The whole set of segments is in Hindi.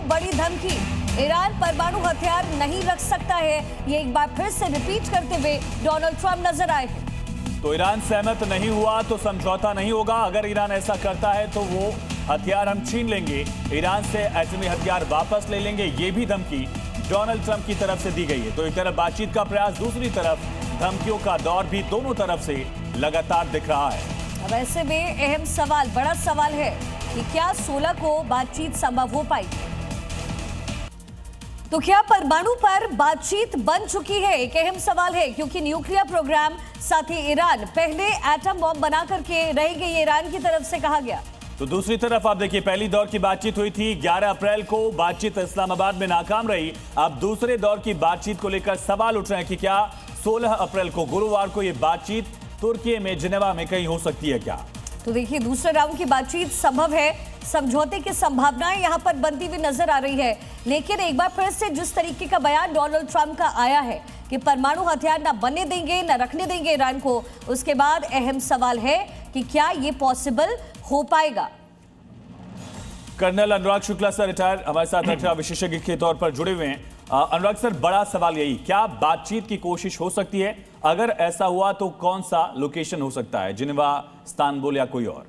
बड़ी धमकी, ईरान परमाणु हथियार नहीं रख सकता है, ये एक बार फिर से रिपीट करते हुए डोनाल्ड ट्रंप नजर आए हैं। तो ईरान सहमत नहीं हुआ तो समझौता नहीं होगा। अगर ईरान ऐसा करता है तो वो हथियार हम छीन लेंगे, ईरान से एटमी हथियार वापस ले लेंगे, ये भी धमकी डोनाल्ड ट्रंप की तरफ से दी गई है। तो एक तरफ बातचीत का प्रयास, दूसरी तरफ धमकियों का दौर भी दोनों तरफ से लगातार दिख रहा है। अब ऐसे में अहम सवाल, बड़ा सवाल है कि क्या 16 को बातचीत संभव हो पाएगी? तो क्या परमाणु पर बातचीत बन चुकी है? एक अहम सवाल है, क्योंकि न्यूक्लियर प्रोग्राम साथ ही ईरान पहले एटम बॉम्ब बना करके रहेगी, ये ईरान की तरफ से कहा गया। तो दूसरी तरफ आप देखिए, पहली दौर की बातचीत हुई थी 11 अप्रैल को, बातचीत इस्लामाबाद में नाकाम रही। अब दूसरे दौर की बातचीत को लेकर सवाल उठ रहे हैं कि क्या 16 अप्रैल को गुरुवार को ये बातचीत तुर्की में जिनेवा में कहीं हो सकती है क्या? तो देखिए, दूसरे राउंड की बातचीत संभव है, समझौते की संभावनाएं यहां पर बनती हुई नजर आ रही है। लेकिन एक बार फिर से जिस तरीके का बयान डोनाल्ड ट्रंप का आया है कि परमाणु हथियार ना बनने देंगे ना रखने देंगे ईरान को, उसके बाद अहम सवाल है कि क्या ये पॉसिबल हो पाएगा। कर्नल अनुराग शुक्ला सर रिटायर हमारे साथ रक्षा विशेषज्ञ के तौर पर जुड़े हुए हैं। अनुराग सर, बड़ा सवाल यही, क्या बातचीत की कोशिश हो सकती है? अगर ऐसा हुआ तो कौन सा लोकेशन हो सकता है, जिनेवा, इस्तांबुल या कोई और?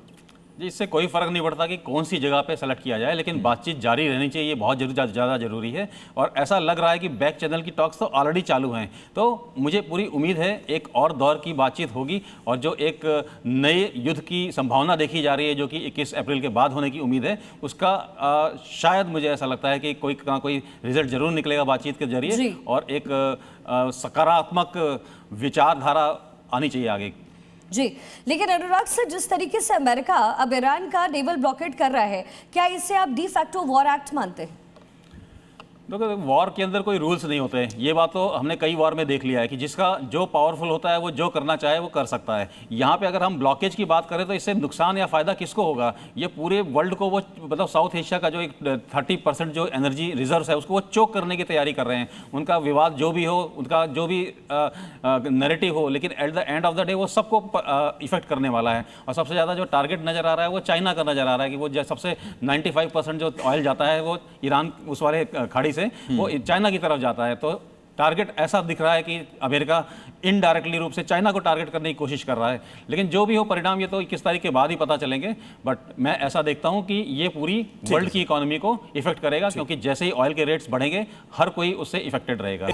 जी, इससे कोई फर्क नहीं पड़ता कि कौन सी जगह पे सेलेक्ट किया जाए, लेकिन बातचीत जारी रहनी चाहिए, ये बहुत ज़्यादा जरूरी है। और ऐसा लग रहा है कि बैक चैनल की टॉक्स तो ऑलरेडी चालू हैं, तो मुझे पूरी उम्मीद है एक और दौर की बातचीत होगी। और जो एक नए युद्ध की संभावना देखी जा रही है, जो कि 21 अप्रैल के बाद होने की उम्मीद है, उसका शायद मुझे ऐसा लगता है कि कोई रिजल्ट जरूर निकलेगा बातचीत के जरिए, और एक सकारात्मक विचारधारा आनी चाहिए आगे। जी, लेकिन अनुराग सर, जिस तरीके से अमेरिका अब ईरान का नेवल ब्लॉकेट कर रहा है, क्या इसे आप डी फैक्टो वॉर एक्ट मानते हैं? देखो, वॉर के अंदर कोई रूल्स नहीं होते हैं, ये बात तो हमने कई वॉर में देख लिया है कि जिसका जो पावरफुल होता है वो जो करना चाहे वो कर सकता है। यहाँ पे अगर हम ब्लॉकेज की बात करें तो इससे नुकसान या फ़ायदा किसको होगा? ये पूरे वर्ल्ड को वो, मतलब साउथ एशिया का जो एक 30% जो एनर्जी रिजर्व है उसको वो चोक करने की तैयारी कर रहे हैं। उनका विवाद जो भी हो, उनका जो भी नैरेटिव हो, लेकिन at the end of the day वो सबको इफेक्ट करने वाला है। और सबसे ज़्यादा जो टारगेट नज़र आ रहा है वो चाइना का नज़र आ रहा है कि वो सबसे 95% जो ऑयल जाता है वो ईरान उस वाले खाड़ी वो चाइना की तरफ जाता है। तो टारगेट ऐसा दिख रहा है कि अमेरिका इनडायरेक्टली रूप से चाइना को टारगेट करने की कोशिश कर रहा है। लेकिन जो भी हो परिणाम, ये तो 21 तारीख के बाद ही पता चलेंगे। बट मैं ऐसा देखता हूं कि ये पूरी वर्ल्ड की इकोनॉमी को इफेक्ट करेगा, क्योंकि जैसे ही ऑयल के रेट्स बढ़ेंगे हर कोई उससे इफेक्टेड रहेगा।